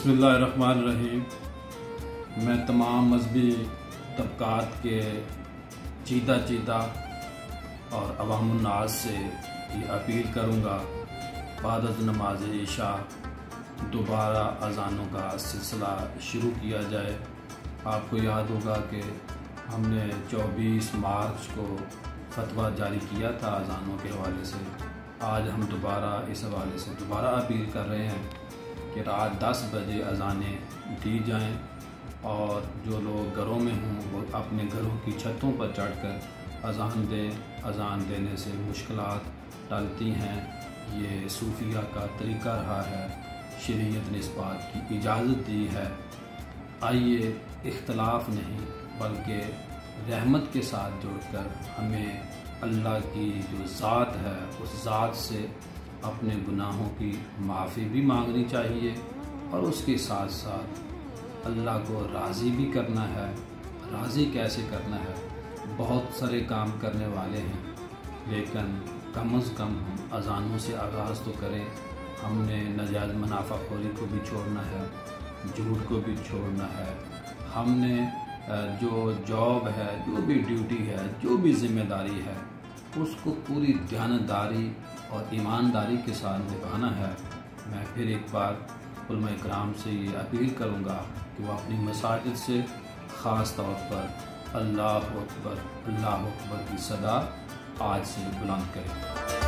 बिस्मिल्लाहिर्रहमानिर्रहीम। मैं तमाम मजहबी तबकात के चीता और अवामुन्नास से ये अपील करूँगा, बाद नमाज इशा दोबारा अज़ानों का सिलसिला शुरू किया जाए। आपको याद होगा कि हमने 24 मार्च को फतवा जारी किया था अज़ानों के हवाले से। आज हम दोबारा इस हवाले से दोबारा अपील कर रहे हैं कि रात 10 बजे अज़ानें दी जाएं और जो लोग घरों में हों वो अपने घरों की छतों पर चढ़कर अज़ान दें। अज़ान देने से मुश्किलात टलती हैं। ये सूफिया का तरीका रहा है। शरीयत ने इस बात की इजाज़त दी है। आइए इख्तलाफ नहीं बल्कि रहमत के साथ जुड़कर हमें अल्लाह की जो ज़ात है उस ज़ात से अपने गुनाहों की माफ़ी भी मांगनी चाहिए और उसके साथ साथ अल्लाह को राज़ी भी करना है। राज़ी कैसे करना है? बहुत सारे काम करने वाले हैं, लेकिन कम से कम हम अज़ानों से आगाज़ तो करें। हमने नाजायज़ मुनाफाखोरी को भी छोड़ना है, झूठ को भी छोड़ना है। हमने जो जॉब है, जो भी ड्यूटी है, जो भी ज़िम्मेदारी है, उसको पूरी ध्यानदारी और ईमानदारी के साथ निभाना है। मैं फिर एक बार उलमा इकराम से ये अपील करूँगा कि वो अपनी मसाजिद से ख़ास तौर पर अल्लाह अकबर की सदा आज से बुलंद करें।